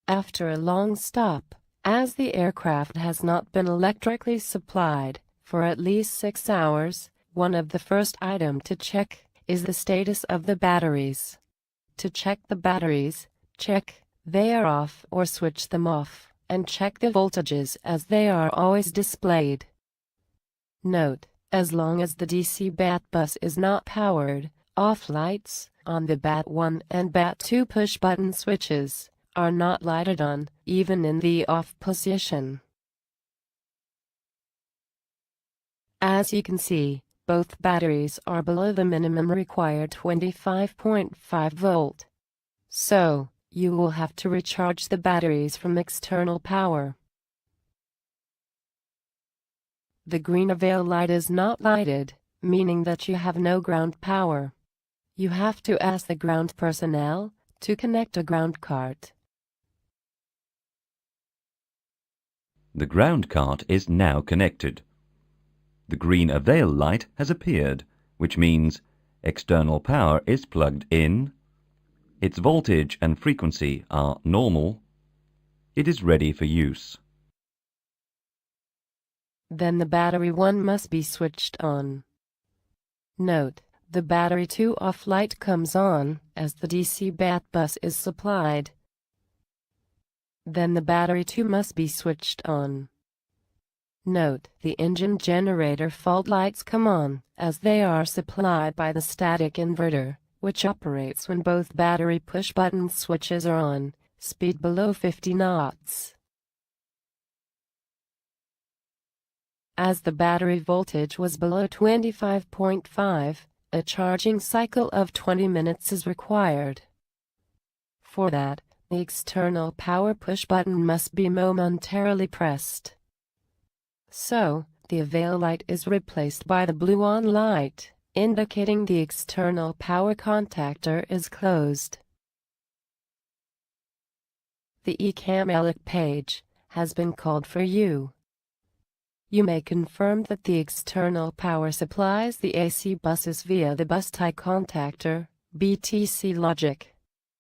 After a long stop, as the aircraft has not been electrically supplied for at least 6 hours, one of the first items to check is the status of the batteries. To check the batteries, check they are off or switch them off, and check the voltages as they are always displayed. Note, as long as the DC BAT bus is not powered, off lights on the BAT 1 and BAT 2 push-button switches are not lighted on, even in the off position. As you can see, both batteries are below the minimum required 25.5 volt. So, you will have to recharge the batteries from external power. The green avail light is not lighted, meaning that you have no ground power. You have to ask the ground personnel to connect a ground cart. The ground cart is now connected. The green avail light has appeared, which means external power is plugged in, its voltage and frequency are normal, it is ready for use. Then the battery 1 must be switched on. Note, the battery 2 off light comes on as the DC BAT bus is supplied. Then the battery 2 must be switched on. Note, the engine generator fault lights come on as they are supplied by the static inverter, which operates when both battery push-button switches are on, speed below 50 knots. As the battery voltage was below 25.5, a charging cycle of 20 minutes is required. For that, the external power push button must be momentarily pressed. So, the avail light is replaced by the blue on light, indicating the external power contactor is closed. The eCam page has been called for you. You may confirm that the external power supplies the AC buses via the bus tie contactor, BTC logic.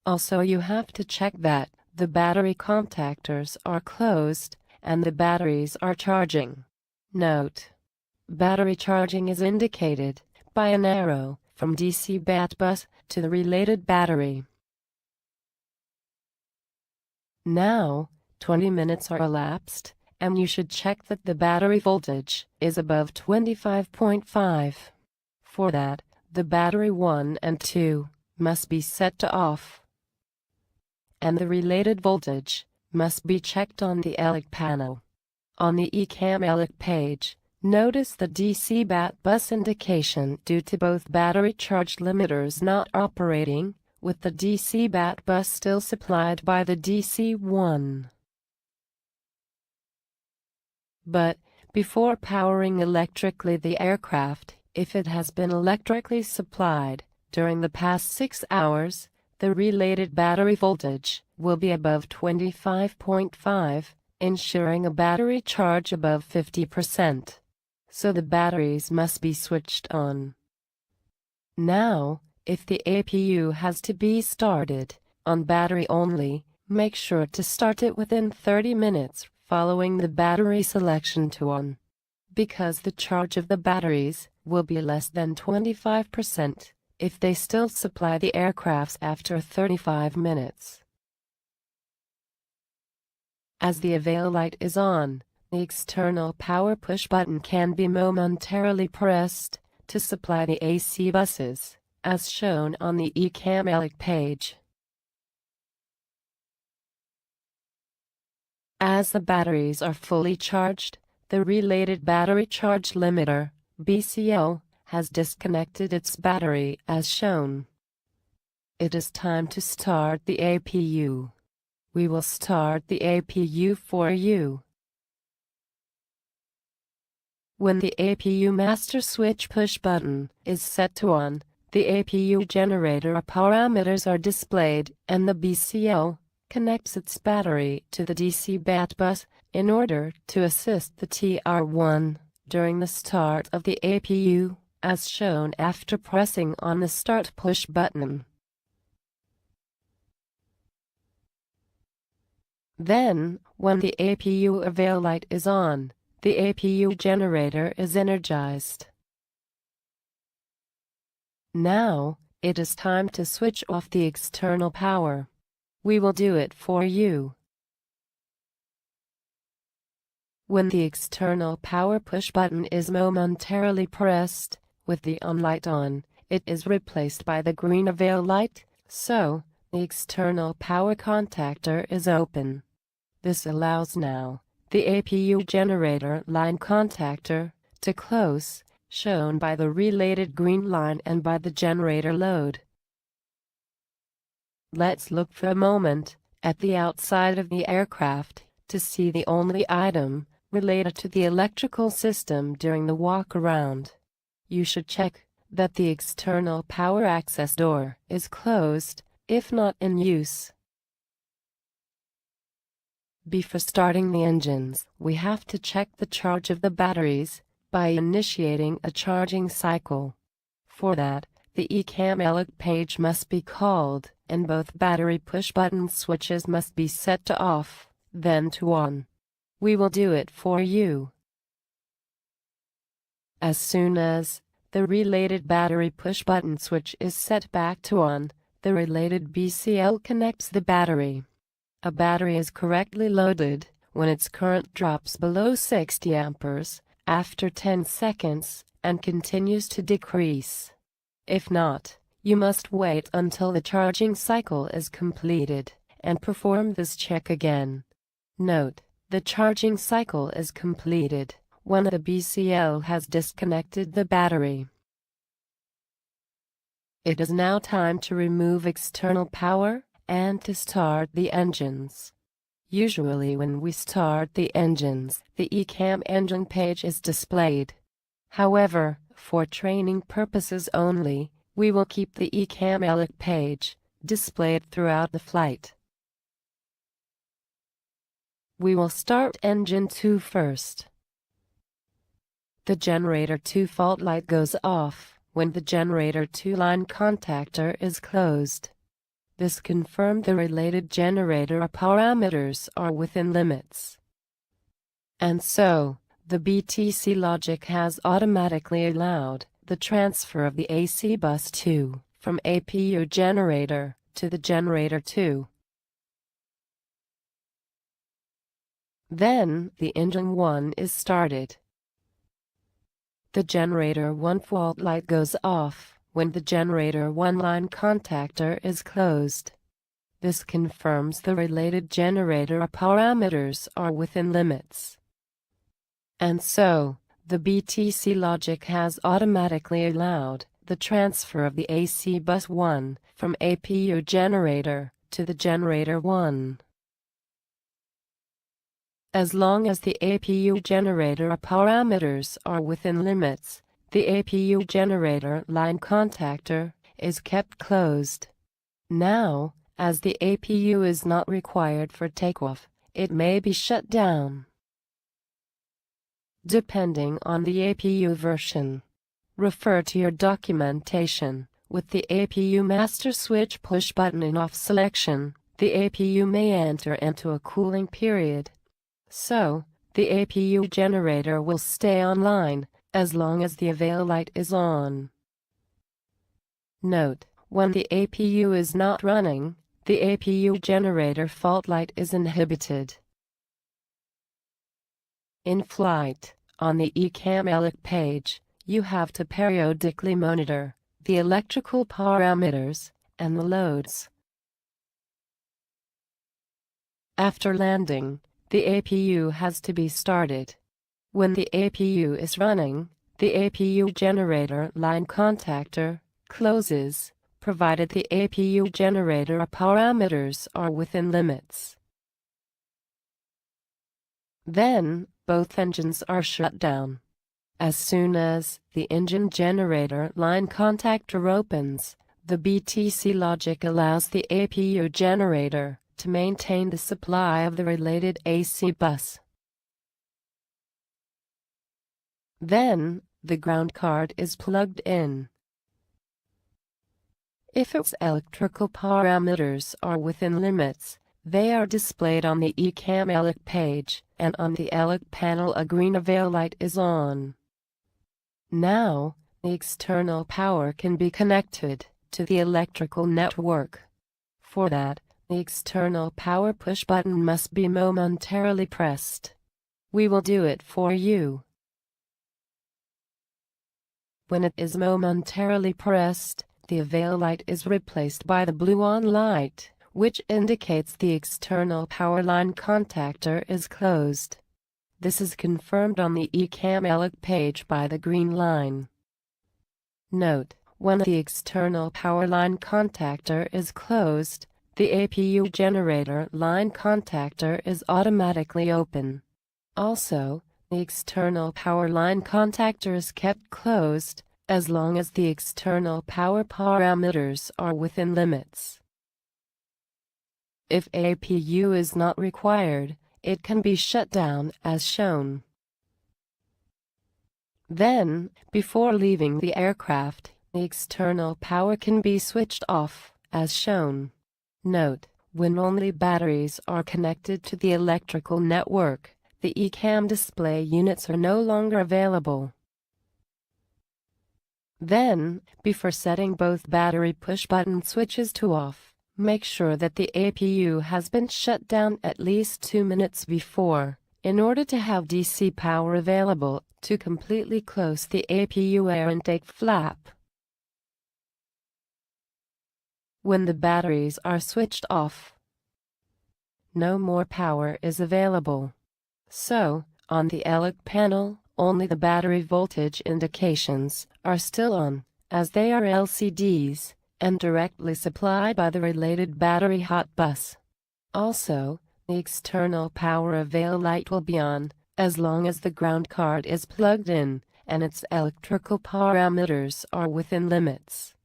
Also, you have to check that the battery contactors are closed and the batteries are charging. Note: battery charging is indicated by an arrow from DC BAT bus to the related battery. Now, 20 minutes are elapsed, and you should check that the battery voltage is above 25.5. For that, the battery 1 and 2 must be set to off, and the related voltage must be checked on the ELIC panel. On the eCam ELIC page, notice the DC BAT bus indication due to both battery charge limiters not operating, with the DC BAT bus still supplied by the DC-1. But, before powering electrically the aircraft, if it has been electrically supplied during the past 6 hours, the related battery voltage will be above 25.5, ensuring a battery charge above 50%. So the batteries must be switched on. Now, if the APU has to be started on battery only, make sure to start it within 30 minutes following the battery selection to on, because the charge of the batteries will be less than 25% if they still supply the aircrafts after 35 minutes. As the avail light is on, the external power push button can be momentarily pressed to supply the AC buses, as shown on the eCam ELIC page. As the batteries are fully charged, the related battery charge limiter, BCL, has disconnected its battery as shown. It is time to start the APU. We will start the APU for you. When the APU master switch push button is set to on, the APU generator parameters are displayed and the BCL connects its battery to the DC BAT bus in order to assist the TR1 during the start of the APU, as shown after pressing on the start push button. Then, when the APU avail light is on, the APU generator is energized. Now, it is time to switch off the external power. We will do it for you. When the external power push button is momentarily pressed, with the on light on, it is replaced by the green avail light, so the external power contactor is open. This allows now the APU generator line contactor to close, shown by the related green line and by the generator load. Let's look for a moment at the outside of the aircraft to see the only item related to the electrical system during the walk-around. You should check that the external power access door is closed, if not in use. Before starting the engines, we have to check the charge of the batteries by initiating a charging cycle. For that, the ECAM page must be called, and both battery push-button switches must be set to off, then to on. We will do it for you. As soon as the related battery push-button switch is set back to on, the related BCL connects the battery. A battery is correctly loaded when its current drops below 60 amperes after 10 seconds and continues to decrease. If not, you must wait until the charging cycle is completed and perform this check again. Note, the charging cycle is completed when the BCL has disconnected the battery. It is now time to remove external power and to start the engines. Usually when we start the engines, the ECAM engine page is displayed. However, for training purposes only, we will keep the ECAM page displayed throughout the flight. We will start engine 2 first. The generator 2 fault light goes off when the generator 2 line contactor is closed. This confirms the related generator parameters are within limits. And so, the BTC logic has automatically allowed the transfer of the AC bus 2 from APU generator to the generator 2. Then, the engine 1 is started. The generator 1 fault light goes off when the generator 1 line contactor is closed. This confirms the related generator parameters are within limits. And so, the BTC logic has automatically allowed the transfer of the AC bus 1 from APU generator to the generator 1. As long as the APU generator parameters are within limits, the APU generator line contactor is kept closed. Now, as the APU is not required for takeoff, it may be shut down. Depending on the APU version, refer to your documentation. With the APU master switch push button in off selection, the APU may enter into a cooling period. So, the APU generator will stay online as long as the avail light is on. Note, when the APU is not running, the APU generator fault light is inhibited. In flight, on the ECAM page, you have to periodically monitor the electrical parameters and the loads. After landing, the APU has to be started. When the APU is running, the APU generator line contactor closes, provided the APU generator parameters are within limits. Then, both engines are shut down. As soon as the engine generator line contactor opens, the BTC logic allows the APU generator to maintain the supply of the related AC bus. Then, the ground card is plugged in. If its electrical parameters are within limits, They are displayed on the ECAM ELEC page, and on the ELEC panel a green avail light is on. Now, the external power can be connected to the electrical network. For that, the external power push button must be momentarily pressed. We will do it for you. When it is momentarily pressed, the avail light is replaced by the blue on light, which indicates the external power line contactor is closed. This is confirmed on the ECAM ELEC page by the green line. Note, when the external power line contactor is closed, the APU generator line contactor is automatically open. Also, the external power line contactor is kept closed as long as the external power parameters are within limits. If APU is not required, it can be shut down as shown. Then, before leaving the aircraft, the external power can be switched off, as shown. Note, when only batteries are connected to the electrical network, the ECAM display units are no longer available. Then, before setting both battery push-button switches to off, make sure that the APU has been shut down at least 2 minutes before, in order to have DC power available to completely close the APU air intake flap. When the batteries are switched off, no more power is available. So, on the ELEC panel, only the battery voltage indications are still on, as they are LCDs, and directly supplied by the related battery hot bus. Also, the external power avail light will be on, as long as the ground card is plugged in, and its electrical parameters are within limits.